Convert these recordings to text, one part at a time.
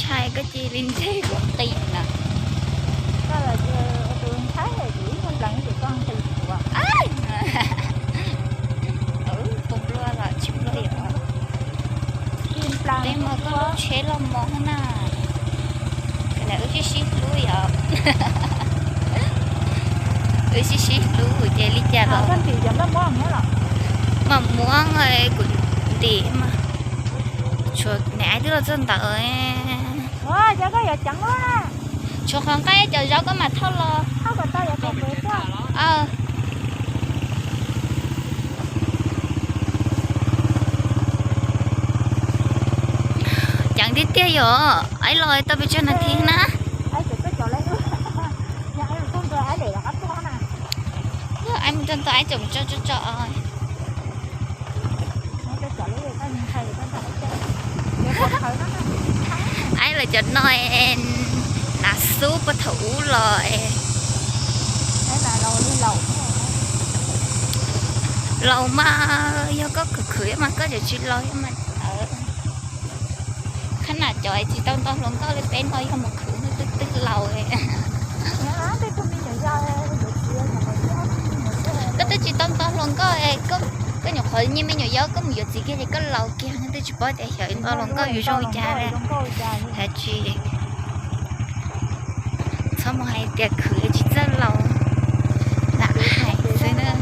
trai cái chi linh thế của tiền nè. Đó là tôi thấy là chỉ một lần thì con thì của cũng luôn là chịu lo vậy đó. chim plan Đây mà có lúc chế lo món nè. Cái này chỉ xí lúa vậy. Chỉ xí lúa của chị đi chả rồi. con thì giống nó món nữa rồi. Mà muốn ấy cũng đi mà. Chuột nãy đứa dân tao ấy. Wow, giờ có giờ chẳng quá nè. Chuột không cái chờ gió có mặt thâu lo. Không còn tao giờ còn về quá. Chẳng đi tiêu rồi. Ấy rồi tao bị cho nó thiên ná. Ấy chỉ có chỗ lấy nước. Nhà em con tôi ấy để là ấp con nè. Anh chân tay chồng cho ơi. Cái chỗ lấy cái thầy cái thầy chơi. Ấy là cho nói là super thủ rồi. Đấy là lầu đi lầu. Lầu mà do có cực khửi mà có giờ chỉ lôi mà ở khán nào trời chỉ tao luôn có lên bên thôi không một khửi nó tức lầu ấy. Cái tôi chỉ tao luôn có nhiều khởi như mấy nhiều gió có một giờ gì kia thì có lầu kia nên tôi chỉ bỏ để hiểu tao luôn cóอยู่trong cha ra là chị sao mà hay tiệc khửi chỉ rất lầu là hay thế nên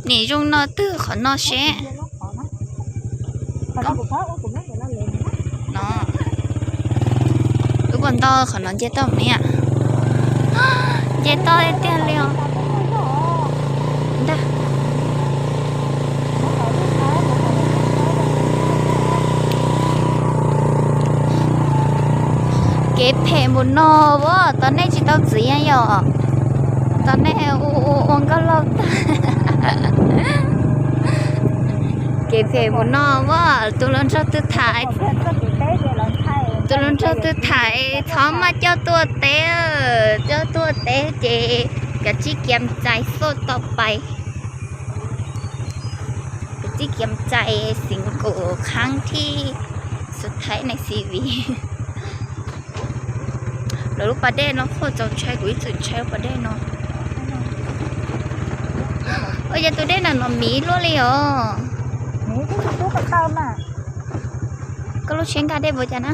你用那的和那些，nó，如果到可能接到没呀？接到一点了，的。cái phê một nô quá, tao này chỉ tao chỉ anh rồi, tao này uống có lâu cái phê một nô quá, tôi lên cho tôi thải, tôi lên cho tôi thải, tháo mà cho tôi té chị, cái chiếc kem trái số tao bay, cái chiếc kem trái sinh cổ kháng thi,สุดท้ายในชีวิต rồi lúc bà đen nó khô dầu chai của sự chai bà đen nó ôi giờ tôi đen là nó mí luôn liền Mỹ cái chú cái tôm à. có lúc chuyến ca đen vô chả nó